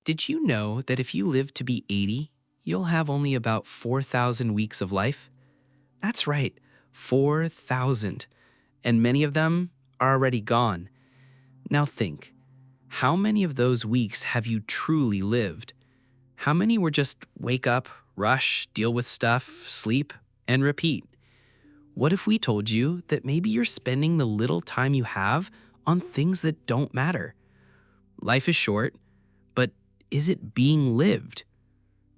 Did you know that if you live to be 80, you'll have only about 4,000 weeks of life? That's right, 4,000. And many of them are already gone. Now think, how many of those weeks have you truly lived? How many were just wake up, rush, deal with stuff, sleep, and repeat? What if we told you that maybe you're spending the little time you have on things that don't matter? Life is short, but is it being lived?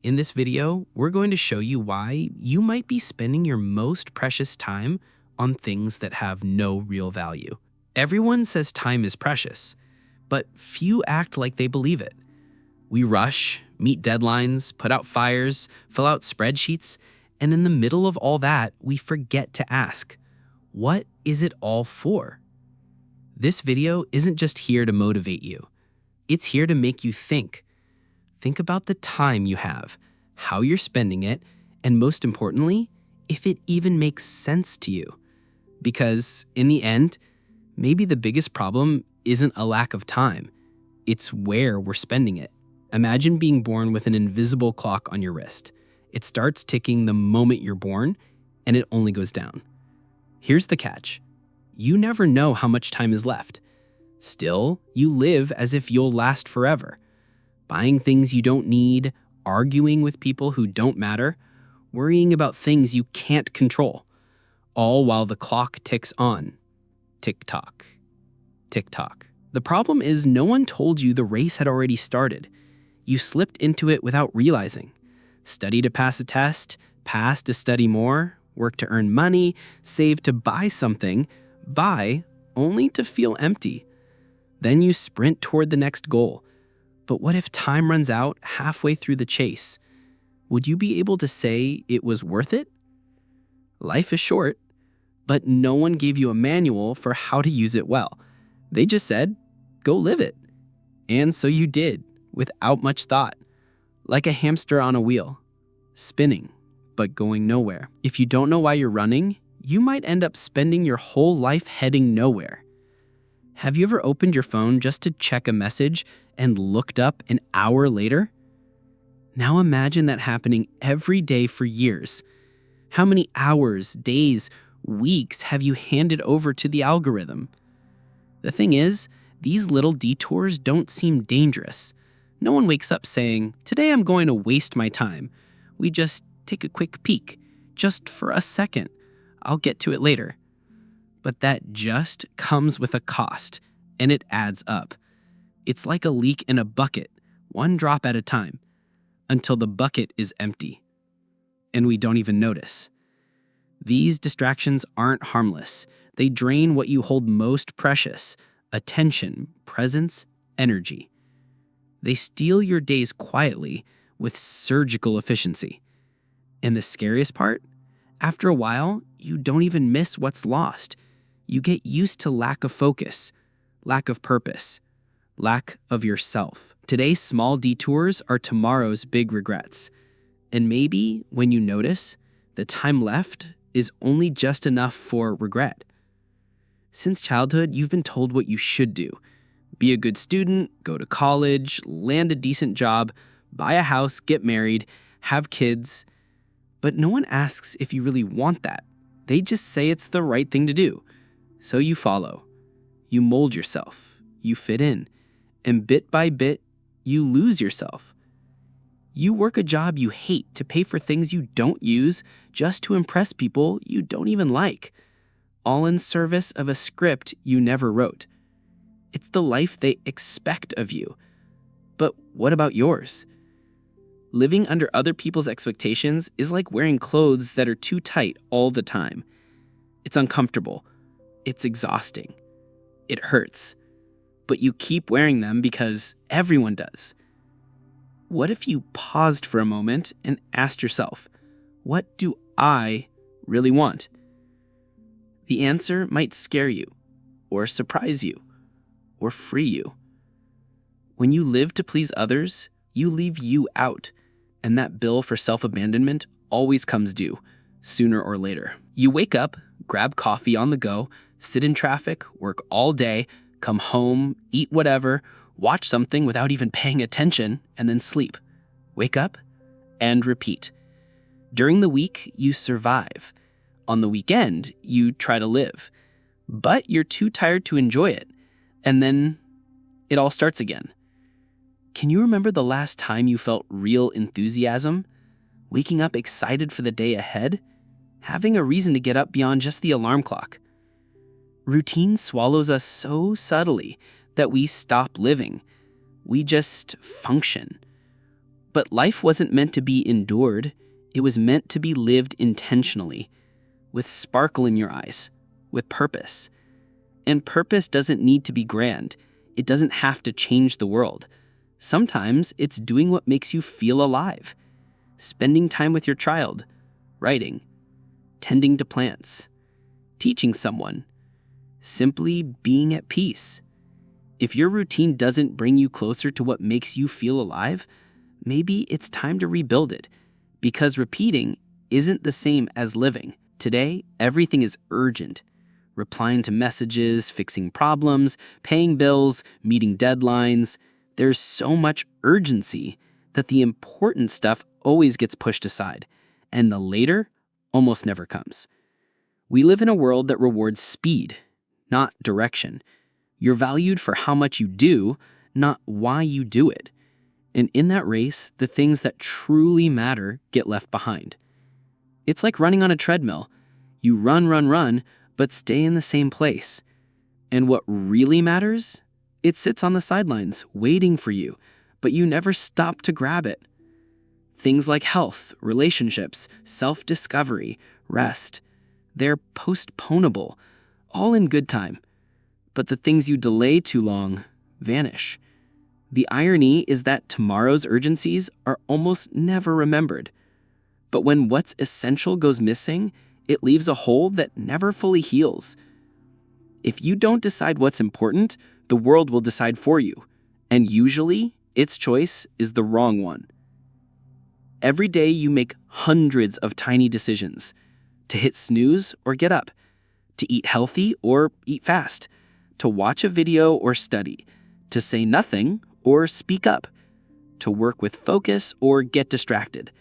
In this video, we're going to show you why you might be spending your most precious time on things that have no real value. Everyone says time is precious, but few act like they believe it. We rush, meet deadlines, put out fires, fill out spreadsheets, and in the middle of all that, we forget to ask, what is it all for? This video isn't just here to motivate you. It's here to make you think. Think about the time you have, how you're spending it, and most importantly, if it even makes sense to you. Because in the end, maybe the biggest problem isn't a lack of time. It's where we're spending it. Imagine being born with an invisible clock on your wrist. It starts ticking the moment you're born, and it only goes down. Here's the catch. You never know how much time is left. Still, you live as if you'll last forever. Buying things you don't need, arguing with people who don't matter, worrying about things you can't control, all while the clock ticks on. Tick-tock. Tick-tock. The problem is no one told you the race had already started. You slipped into it without realizing. Study to pass a test, pass to study more, work to earn money, save to buy something, buy only to feel empty. Then you sprint toward the next goal. But what if time runs out halfway through the chase? Would you be able to say it was worth it? Life is short, but no one gave you a manual for how to use it well. They just said, go live it. And so you did, without much thought, like a hamster on a wheel, spinning, but going nowhere. If you don't know why you're running, you might end up spending your whole life heading nowhere. Have you ever opened your phone just to check a message and looked up an hour later? Now imagine that happening every day for years. How many hours, days, weeks have you handed over to the algorithm? The thing is, these little detours don't seem dangerous. No one wakes up saying, today I'm going to waste my time. We just take a quick peek, just for a second. I'll get to it later. But that just comes with a cost, and it adds up. It's like a leak in a bucket, one drop at a time, until the bucket is empty. And we don't even notice. These distractions aren't harmless. They drain what you hold most precious: attention, presence, energy. They steal your days quietly with surgical efficiency. And the scariest part? After a while, you don't even miss what's lost. You get used to lack of focus, lack of purpose, lack of yourself. Today's small detours are tomorrow's big regrets. And maybe, when you notice, the time left is only just enough for regret. Since childhood, you've been told what you should do. Be a good student, go to college, land a decent job, buy a house, get married, have kids. But no one asks if you really want that. They just say it's the right thing to do. So you follow. You mold yourself. You fit in. And bit by bit, you lose yourself. You work a job you hate to pay for things you don't use just to impress people you don't even like, all in service of a script you never wrote. It's the life they expect of you. But what about yours? Living under other people's expectations is like wearing clothes that are too tight all the time. It's uncomfortable. It's exhausting. It hurts. But you keep wearing them because everyone does. What if you paused for a moment and asked yourself, what do I really want? The answer might scare you, or surprise you, or free you. When you live to please others, you leave you out, and that bill for self-abandonment always comes due, sooner or later. You wake up, grab coffee on the go, sit in traffic, work all day, come home, eat whatever, watch something without even paying attention, and then sleep. Wake up and repeat. During the week, you survive. On the weekend, you try to live. But you're too tired to enjoy it. And then it all starts again. Can you remember the last time you felt real enthusiasm? Waking up excited for the day ahead? Having a reason to get up beyond just the alarm clock? Routine swallows us so subtly that we stop living. We just function. But life wasn't meant to be endured. It was meant to be lived intentionally, with sparkle in your eyes, with purpose. And purpose doesn't need to be grand. It doesn't have to change the world. Sometimes it's doing what makes you feel alive. Spending time with your child, writing, tending to plants, teaching someone, simply being at peace. If your routine doesn't bring you closer to what makes you feel alive, maybe it's time to rebuild it, because repeating isn't the same as living. Today, everything is urgent. Replying to messages, fixing problems, paying bills, meeting deadlines. There's so much urgency that the important stuff always gets pushed aside, and the later almost never comes. We live in a world that rewards speed, not direction. You're valued for how much you do, not why you do it. And in that race, the things that truly matter get left behind. It's like running on a treadmill. You run, but stay in the same place. And what really matters? It sits on the sidelines, waiting for you, but you never stop to grab it. Things like health, relationships, self-discovery, rest, they're postponable, all in good time. But the things you delay too long vanish. The irony is that tomorrow's urgencies are almost never remembered. But when what's essential goes missing, it leaves a hole that never fully heals. If you don't decide what's important, the world will decide for you. And usually, its choice is the wrong one. Every day you make hundreds of tiny decisions. To hit snooze or get up. To eat healthy or eat fast. To watch a video or study. To say nothing or speak up. To work with focus or get distracted.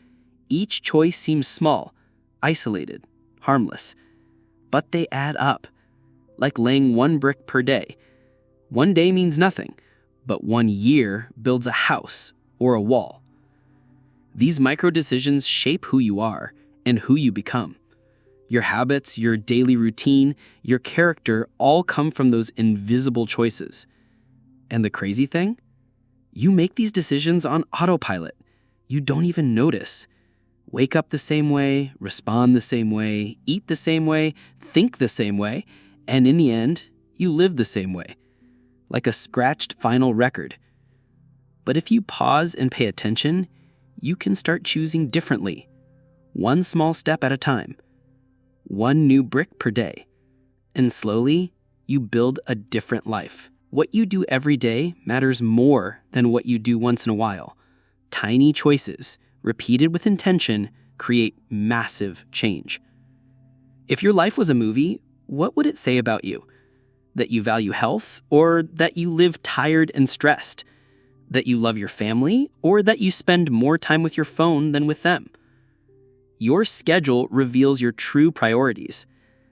Each choice seems small, isolated, harmless. But they add up. Like laying one brick per day. One day means nothing, but 1 year builds a house or a wall. These micro decisions shape who you are and who you become. Your habits, your daily routine, your character all come from those invisible choices. And the crazy thing? You make these decisions on autopilot. You don't even notice. Wake up the same way, respond the same way, eat the same way, think the same way, and in the end, you live the same way. Like a scratched final record. But if you pause and pay attention, you can start choosing differently. One small step at a time. One new brick per day. And slowly, you build a different life. What you do every day matters more than what you do once in a while. Tiny choices, repeated with intention, create massive change. If your life was a movie, what would it say about you? That you value health, or that you live tired and stressed? That you love your family, or that you spend more time with your phone than with them? Your schedule reveals your true priorities.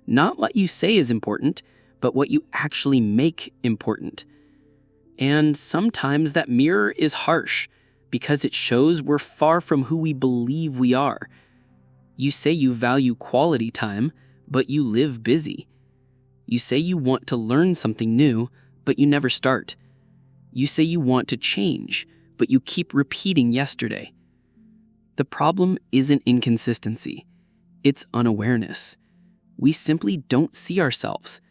Not what you say is important, but what you actually make important. And sometimes that mirror is harsh, because it shows we're far from who we believe we are. You say you value quality time, but you live busy. You say you want to learn something new, but you never start. You say you want to change, but you keep repeating yesterday. The problem isn't inconsistency. It's unawareness. We simply don't see ourselves.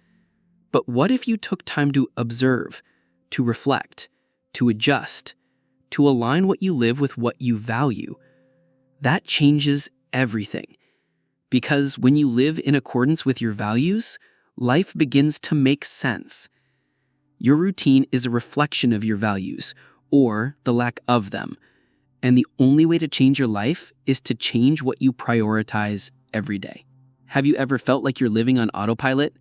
But what if you took time to observe, to reflect, to adjust, to align what you live with what you value? That changes everything. Because when you live in accordance with your values, life begins to make sense. Your routine is a reflection of your values, or the lack of them. And the only way to change your life is to change what you prioritize every day. Have you ever felt like you're living on autopilot?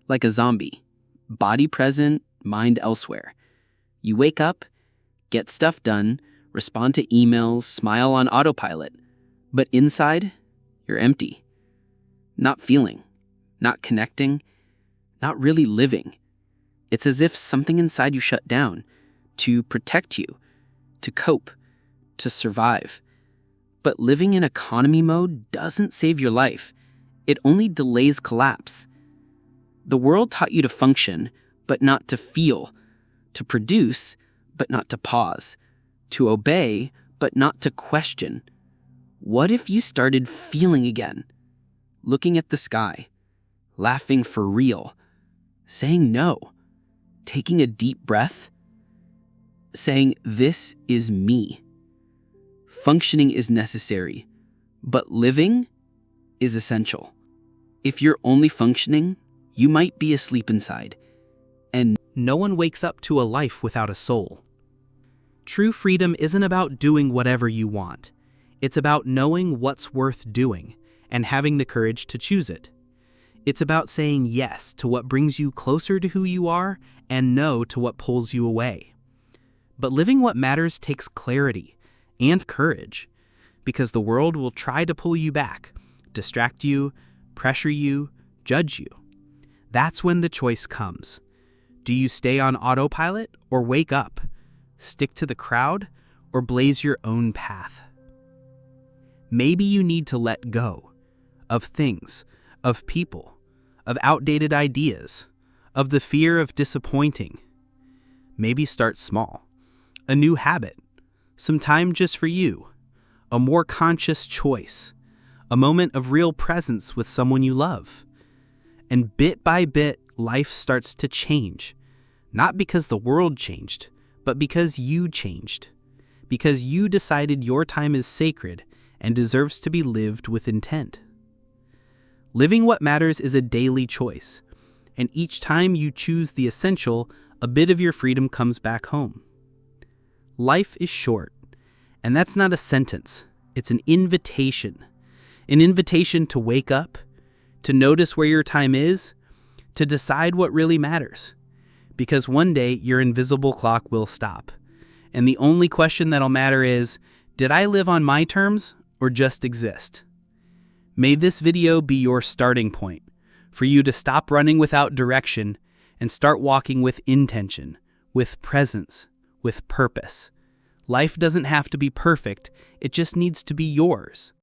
Like a zombie. Body present, mind elsewhere. You wake up, get stuff done, respond to emails, smile on autopilot. But inside, you're empty. Not feeling, not connecting, not really living. It's as if something inside you shut down to protect you, to cope, to survive. But living in economy mode doesn't save your life. It only delays collapse. The world taught you to function, but not to feel, to produce, but not to pause, to obey, but not to question. What if you started feeling again? Looking at the sky, laughing for real, saying no, taking a deep breath, saying, "This is me." Functioning is necessary, but living is essential. If you're only functioning, you might be asleep inside. And no one wakes up to a life without a soul. True freedom isn't about doing whatever you want. It's about knowing what's worth doing and having the courage to choose it. It's about saying yes to what brings you closer to who you are and no to what pulls you away. But living what matters takes clarity and courage, because the world will try to pull you back, distract you, pressure you, judge you. That's when the choice comes. Do you stay on autopilot or wake up, stick to the crowd, or blaze your own path? Maybe you need to let go of things, of people, of outdated ideas, of the fear of disappointing. Maybe start small. A new habit, some time just for you, a more conscious choice, a moment of real presence with someone you love. And bit by bit, life starts to change, not because the world changed, but because you changed, because you decided your time is sacred and deserves to be lived with intent. Living what matters is a daily choice, and each time you choose the essential, a bit of your freedom comes back home. Life is short, and that's not a sentence. It's an invitation to wake up, to notice where your time is, to decide what really matters. Because one day your invisible clock will stop, and the only question that'll matter is, did I live on my terms or just exist? May this video be your starting point for you to stop running without direction and start walking with intention, with presence, with purpose. Life doesn't have to be perfect, it just needs to be yours.